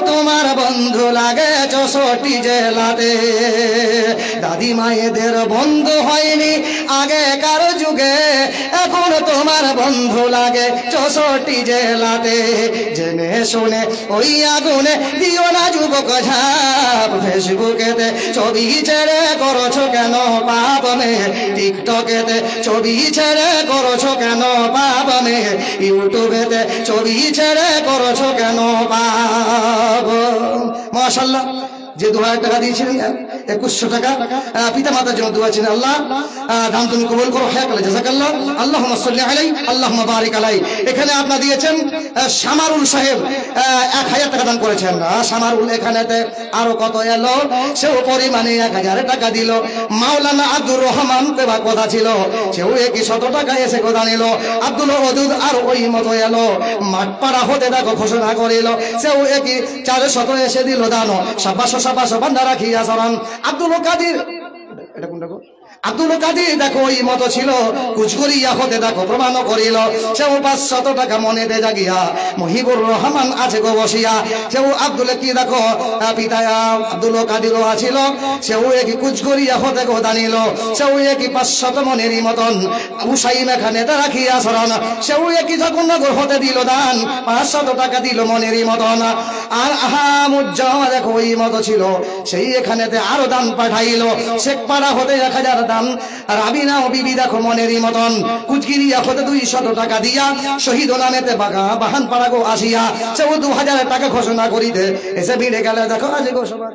তোমার বন্ধু লাগে 64 জেলাতে। দাদি মায়েদের বন্ধু হয়নি আগেকার যুগে, এখন তোমার বন্ধু লাগে 64 জেলাতে। জেনে শুনে ওই আগুনে দিও না যুবক ঝাঁপ, ফেসবুকেতে ছবি ছেড়ে করছো কেন পাপ মেয়ে, টিকটকেতে ছবি ছেড়ে করছো কেন পাপ মেয়ে, ইউটিউবেতে ছবি ছেড়ে করছো কেন পাপ। মাশাআল্লাহ, যে 2000 টাকা দিয়েছিলেন 2100 টাকা পিতা মাতার জন্য দোয়া ছিলেন, আল্লাহ দান তুমি কবুল করো, হায়াকাল্লাহ জাযাকাল্লাহ, আল্লাহুম্মা সাল্লি আলাইহি আল্লাহুম্মা বারিক আলাইহি। এখানে আপনারা দিয়েছেন শামারুল সাহেব 1000 টাকা দান করেছেন। শামারুল এখানেতে আরো কত এলো, সেও পরিমাণে 1000 টাকা দিল। মাওলানা আব্দুর রহমান পেবা কথা ছিল, সেও 100 টাকা এসে কথা নিল। আব্দুল ওদুদ আর ওই মতো এলো, মাঠপাড়া হতে দেখো ঘোষণা করিল, সেও 400 এসে দিল দান। সাবাস বান্দা রাখিয়া সালাম। আব্দুল কাদির, এটা কোনটা গো? আব্দুল কাদির দেখো ওই মতো ছিল, কুচকরিয়া হতে দেখো প্রমাণ করিল, সেও 500 টাকা মনে দে জাগিয়া। মহিবুর রহমান আছে গো বসিয়া, সেও আব্দুল কি দেখো পিতা আব্দুল কাদিরও আছিল, সেও একই কুচকরিয়া হতে গো দানিল, সেও একই 500 মনেরই মতন। হুসাইন এখানে রাখিয়া সরান, সেও একই জগন্নগর হতে দিল দান, 500 টাকা দিল মনেরই মতন। আর আহামুজ্জামা দেখো ওই মতো ছিল, সেই এখানেতে আরো দান পাঠাইল। শেখপাড়া হতে 1000 দান। আর আমিনা ও বিবি দেখো মনেরই মতন, কুচকিরিয়া হতে 200 টাকা দিয়া, শহীদ নামেতে বাহান পাড়া গো আসিয়া, সেও 2000 টাকা ঘোষণা করিতে এসে ভিড়ে গেলে দেখো আজ গো সবার।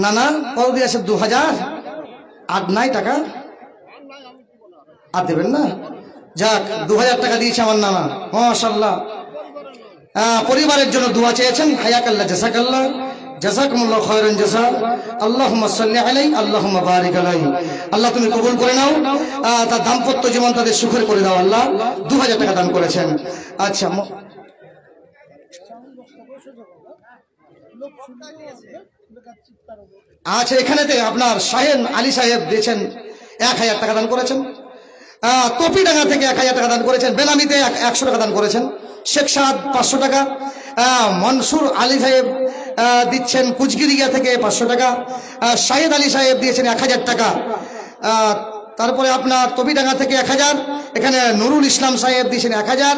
না না কত দিয়েছে? 2000 আর নাই টাকা আর দেবেন না? যাক, 2000 টাকা দিয়েছে আমার নানা, মাশাআল্লাহ। পরিবারের জন্য দোয়া চেয়েছেন, হায়াকাল্লাহ জাযাকাল্লাহ, জাযাকুমুল্লাহু খায়রান জাযা, আল্লাহুম্মা সাল্লি আলাইহি আল্লাহুম্মা বারিক আলাইহি। আল্লাহ তুমি কবুল করে নাও, তার দাম্পত্য জীবন তাদের সুখের করে দাও আল্লাহ। 2000 টাকা দান করেছেন। আচ্ছা আচ্ছা, এখানেতে আপনার শাহেন আলী সাহেব দিয়েছেন 1000 টাকা দান করেছেন। কপিডাঙ্গা থেকে 1000 টাকা দান করেছেন। বেনামিতে 100 টাকা দান করেছেন। শেখ সাদ 500 টাকা। মনসুর আলী সাহেব দিচ্ছেন কুচগিরিয়া থেকে 500 টাকা। শাহেদ আলী সাহেব দিয়েছেন 1000 টাকা। তারপরে আপনার কপিডাঙ্গা থেকে 1000, এখানে নুরুল ইসলাম সাহেব দিয়েছেন 1000।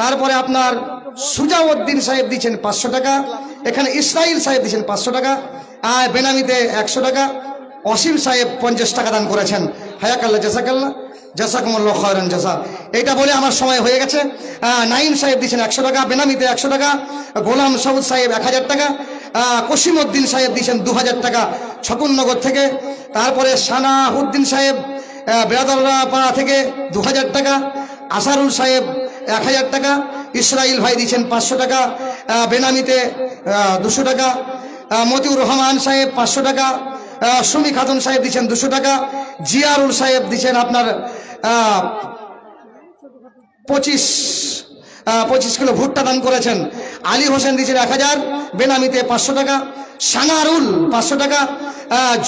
তারপরে আপনার সুজাউদ্দিন সাহেব দিচ্ছেন 500 টাকা। এখানে ইসরাইল সাহেব দিচ্ছেন 500 টাকা। বেনামিতে 100 টাকা। অসীম সাহেব 50 টাকা দান করেছেন। হায়াকাল্লাহ জাযাকাল্লাহ, জাযাকুমুল্লাহু খায়রান জাযা। এটা বলে আমার সময় হয়ে গেছে। নাইম সাহেব দিচ্ছেন 100 টাকা, বেনামিতে 100 টাকা। গোলাম সবুজ সাহেব 1000 টাকা। কসিমউদ্দিন সাহেব দিচ্ছেন 2000 টাকা ছকুননগর থেকে। তারপরে সানাউদ্দিন সাহেব বেরাদারপাড়া থেকে 2000 টাকা। আসারুল সাহেব 1000 টাকা। ইসরাইল ভাই দিচ্ছেন 500 টাকা, বেনামিতে 200 টাকা। মতিউর রহমান সাহেব 500 টাকা। সুমি খাতুন সাহেব দিচ্ছেন 200 টাকা। জিয়ারুল সাহেব দিচ্ছেন আপনার 25 কিলো ভুট্টা দান করেছেন। আলী হোসেন দিচ্ছেন 1000, বেনামিতে 500 টাকা। সানারুল 500 টাকা।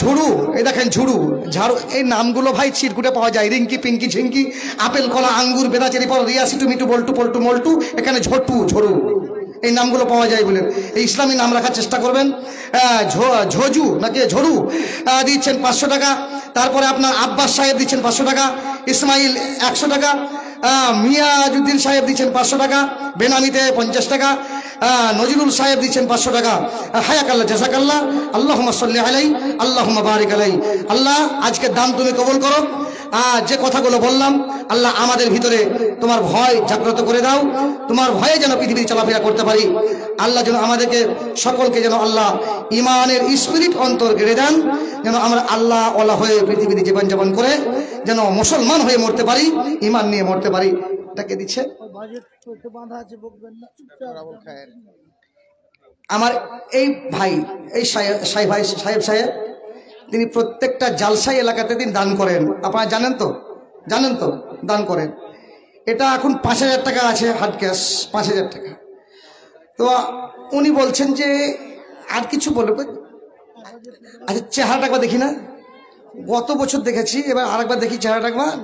ঝুড়ু, এই দেখেন ঝুড়ু, ঝাড়ু, এই নামগুলো ভাই চিরকুটে পাওয়া যায়। রিঙ্কি, পিঙ্কি, ঝিঙ্কি, আপেল, কলা, আঙ্গুর, বেদাচেরি, পর, রিয়াসি, টুমিটু, বল্টু, পল্টু, মল্টু, এখানে ঝটু, ঝড়ু, এই নামগুলো পাওয়া যায় বলে এই ইসলামী নাম রাখার চেষ্টা করবেন। ঝজু নাকি ঝড়ু দিচ্ছেন 500 টাকা। তারপরে আপনার আব্বাস সাহেব দিচ্ছেন 500 টাকা। ইসমাইল 100 টাকা। মিয়াজউদ্দিন সাহেব দিচ্ছেন 500 টাকা, বেনামিতে 50 টাকা। নজরুল সাহেব দিচ্ছেন 500 টাকা। হায়াকাল্লাহ জাযাকাল্লাহ, আল্লাহুম্মা সাল্লি আলাইহি আল্লাহুম্মা বারিক আলাইহি। আল্লাহ আজকে দান তুমি কবুল করো। যে কথাগুলো বললাম আল্লাহ আমাদের ভিতরে তোমার ভয় জাগ্রত করে দাও। তোমার ভয়ে যেন পৃথিবীতে চলাফেরা করতে পারি। আল্লাহ যেন আমাদেরকে সকলকে যেন আল্লাহ ইমানের স্পিরিট অন্তর গেড়ে দেন, যেন আমরা আল্লাহ ওয়ালা হয়ে পৃথিবীতে জীবনযাপন করে যেন মুসলমান হয়ে মরতে পারি, ইমান নিয়ে মরতে পারি। এটাকে দিচ্ছে আমার এই ভাই, এই সাহেব সাহেব, তিনি প্রত্যেকটা জালসাই এলাকাতে তিনি দান করেন। আপনারা জানেন তো, জানেন তো, দান করেন। এটা এখন 5000 টাকা আছে হার্ড ক্যাশ, 5000 টাকা। তো উনি বলছেন যে আর কিছু বলবে। আচ্ছা চেহারাটা একবার দেখি না, গত বছর দেখেছি, এবার আরেকবার দেখি চেহারাটা একবার।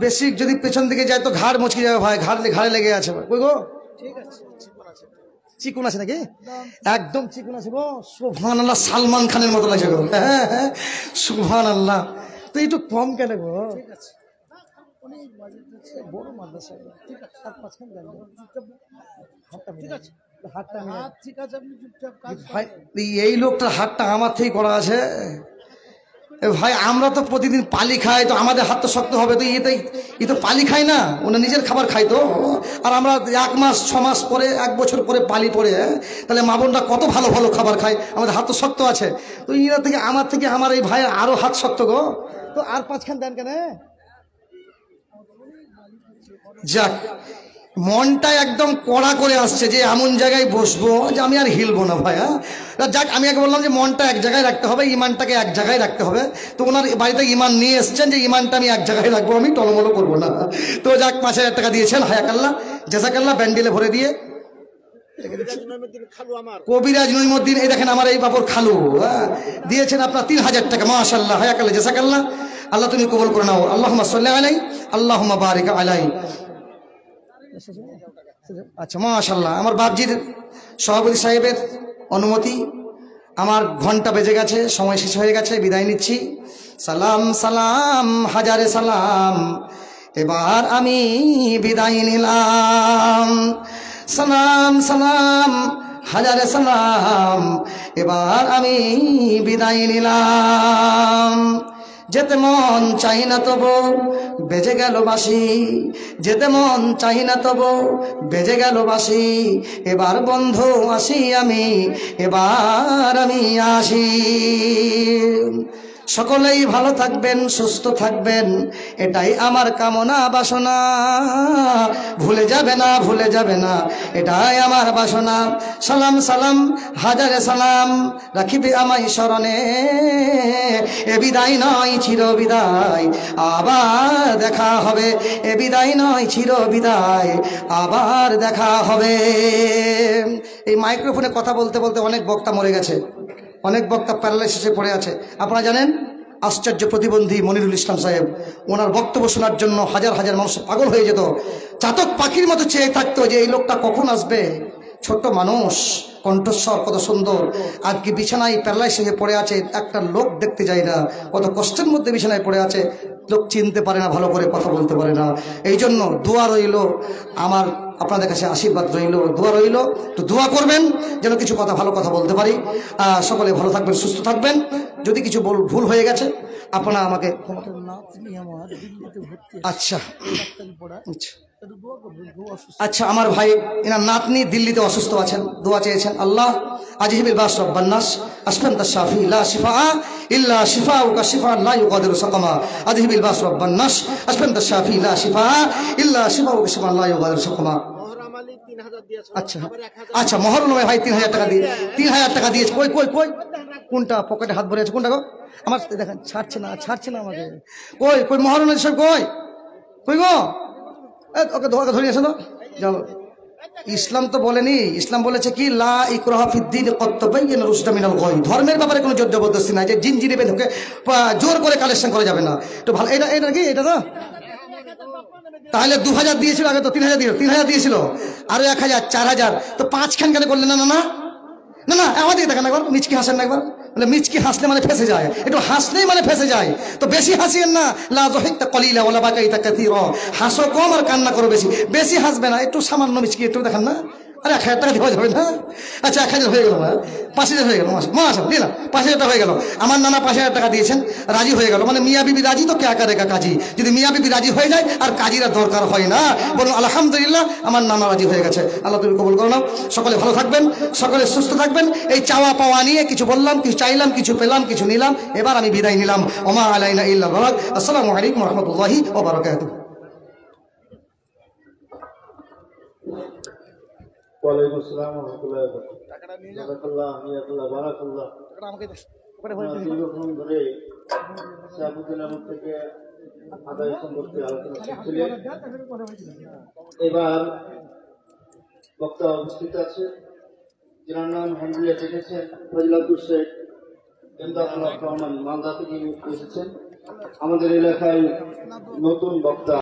বেশি যদি পেছন দিকে যায় তো ঘাড় মুচকে যাবে ভাই, ঘাড়ে লেগে আছে। কই গো চিকুন আছে নাকি? একদম চিকুন আছে গো। সুবহানাল্লাহ, সালমান খানের মতো লাগছে গো। হ্যাঁ সুবহানাল্লাহ। তো একটু কম কেন গো? বড় মাদ্রাসা এই লোকটার হাতটা আমার থেকেই করা আছে ভাই। আমরা তো প্রতিদিন পালি খাই, তো আমাদের হাত তো শক্ত হবে। তো এ তো পালি খাই না, ওনার নিজের খাবার খাই তো। আর আমরা 1 মাস 6 মাস পরে 1 বছর পরে পালি পরে, তাহলে মা বোনরা কত ভালো ভালো খাবার খায়, আমাদের হাত তো শক্ত আছে। তো এরা থেকে আমার এই ভাই আরো হাত শক্ত গো। তো আর 5 খান দেন কেন? যাক, মনটা একদম কড়া করে আসছে যে এমন জায়গায় বসবো যে আমি আর হিলবো না ভাই। হ্যাঁ যাক, আমি আগে বললাম যে মনটা এক জায়গায় রাখতে হবে, ইমানটাকে এক জায়গায় রাখতে হবে। তো ওনার বাড়িতে ইমান নিয়ে এসছেন যে ইমানটা আমি এক জায়গায় রাখবো, আমি টলমলো করবো না। তো যাক, 5000 টাকা দিয়েছেন, হায়াকাল্লাহ জাযাকাল্লাহ, ব্যান্ডেলে ভরে দিয়ে। কবিরাজ নইমুদ্দিন, এই দেখেন আমার এই বাবুর খালু, দিয়েছেন আপনার 3000 টাকা। মাশাআল্লাহ, হায়াকাল্লাহ জাযাকাল্লাহ। আল্লাহ তুমি কবুল করে নাও। আল্লাহুম্মা সাল্লি আলাইহি, আল্লাহুম্মা বারিক আলাইহি। আচ্ছা মাশাআল্লাহ। আমার বাপজির সভাপতি সাহেবের অনুমতি, আমার ঘন্টা বেজে গেছে, সময় শেষ হয়ে গেছে, বিদায় নিচ্ছি। সালাম সালাম হাজারে সালাম, এবার আমি বিদায় নিলাম। সালাম সালাম হাজারে সালাম, এবার আমি বিদায় নিলাম। যেতে মন চাই না তবু বেজে গেল বাঁশি, যেতে মন চাই না তবু বেজে গেল বাঁশি। এবার বন্ধু আসি আমি, এবার আমি আসি। সকলেই ভালো থাকবেন, সুস্থ থাকবেন, এটাই আমার কামনা বাসনা। ভুলে যাবে না, ভুলে যাবে না, এটাই আমার বাসনা। সালাম সালাম হাজারে সালাম, রাখিবে আমায় স্মরণে। এ বিদায় নয় চির বিদায়, আবার দেখা হবে। এ বিদায় নয় চির বিদায়, আবার দেখা হবে। এই মাইক্রোফোনে কথা বলতে বলতে অনেক বক্তা মরে গেছে, অনেক বক্তা প্যারালাইসিসে পড়ে আছে। আপনারা জানেন আশ্চর্য প্রতিবন্ধী মনিরুল ইসলাম সাহেব, ওনার বক্তব্য শোনার জন্য হাজার হাজার মানুষ পাগল হয়ে যেত, চাতক পাখির মতো চেয়ে থাকতো যে এই লোকটা কখন আসবে। ছোট্ট মানুষ, কণ্ঠস্বর কত সুন্দর, আজকে বিছানায় প্যারালাইসিসে পড়ে আছে, একটা লোক দেখতে যায় না, কত কষ্টের মধ্যে বিছানায় পড়ে আছে, লোক চিনতে পারে না, ভালো করে কথা বলতে পারে না। এই জন্য দোয়া রইল আমার, আপনাদের কাছে আশীর্বাদ রইল, দোয়া রইল। তো দোয়া করবেন যেন কিছু কথা, ভালো কথা বলতে পারি। সকলে ভালো থাকবেন, সুস্থ থাকবেন। যদি কিছু ভুল হয়ে গেছে আপনারা আমাকে, আচ্ছা আচ্ছা, আমার ভাই এনার নাতনি দিল্লিতে অসুস্থ আছেন, দোয়া চেয়েছেন। আল্লাহ আজিহিবিল বাস রব্বান নাস আশফান্তা শাফি লা শিফা ইল্লা শিফাউকা শিফাআন লা ইউগাদিরু সাকামা। আজিহিবিল বাস রব্বান নাস আশফান্তা শাফি লা শিফা ইল্লা শিফাউকা শিফাআন লা ইউগাদিরু সাকামা। আচ্ছা আচ্ছা, মহরুল ভাই 3000 টাকা দিয়ে, 3000 টাকা দিয়েছে। কই কই কই, কোনটা পকেটে হাত ভরে আছে, কোনটা গো? আমার দেখেন ছাড়ছে না, ছাড়ছে না আমাকে। কই কই মহরুল সব, কই কই গো? ওকে ধরে আসো তো, যাও। ইসলাম তো বলেনি, ইসলাম বলেছে কি লা ইকরাহা ফিদ্দীন ক্বাদ তাবায়্যানা রুশদু মিনাল গায়। ধর্মের ব্যাপারে কোনো জোর জবরদস্তি নাই, যে জিনজিরে বেঁধে জোর করে কালেকশন করা যাবে না। তো ভালো, এটা কি, এটা তো তাহলে 2000 দিয়েছিল, আগে তো 3000 দিয়েছিল, 3000 দিয়েছিল, আরো 1000, 4000, তো 5 খান কেন করলেন? না না না না না, আমাদের দেখেন একবার, মিচকি হাসেন না একবার। মিচকি হাসলে মানে ফেসে যায়, একটু হাসলেই মানে ফেসে যায়। তো বেশি হাসিয়েন না, লা যাহিকতা কলিলা ওয়ালা বাকাইতা কাসীরা। হাসো কম আর কান্না করো বেশি, বেশি হাসবে না, একটু সামান্য মিচকি একটু দেখেন না। আরে 1000 টাকা দেওয়া যাবে না? আচ্ছা 1000 হয়ে গেল, 5000 হয়ে গেল, মাসা দিলাম, 5000 টাকা হয়ে গেল। আমার নানা 5000 টাকা দিয়েছেন, রাজি হয়ে গেল। মানে মিয়া বিবি রাজি তো কে করেগা কাজী। যদি মিয়া বিবি রাজি হয়ে যায় আর কাজীরা দরকার হয় না, বলুন আলহামদুলিল্লাহ, আমার নানা রাজি হয়ে গেছে। আল্লাহ তুমি কবুল করো নাও। সকলে ভালো থাকবেন, সকলে সুস্থ থাকবেন। এই চাওয়া পাওয়া নিয়ে কিছু বললাম, কিছু চাইলাম, কিছু পেলাম, কিছু নিলাম, এবার আমি বিদায় নিলাম। ওমা আলাইনা ইল্লাল বালাগ। আসসালামু আলাইকুম ওয়া রাহমাতুল্লাহি ওয়া বারাকাতুহু। ওয়ালাইকুম আসসালাম ওয়া রাহমাতুল্লাহি ওয়া বারাকাতুহু। টাকাটা নিয়ে যাও। জাযাকাল্লাহ, নিয়াতুল্লাহ, বারাকাল্লাহ। টাকাটা আমাকে দাও। দীর্ঘক্ষণ ধরে সাবুদ্দিন আহমদ থেকে আদায় সম্পর্কে আলোচনা করছিলেন। এবার বক্তা উপস্থিত আছে, যার নাম হামদুলিল্লাহ ডেকেছেন ফজিলাতুল শেখ ইমদাদুল্লাহ রহমান মালদা থেকে এসেছেন। আমাদের এলাকায় নতুন বক্তা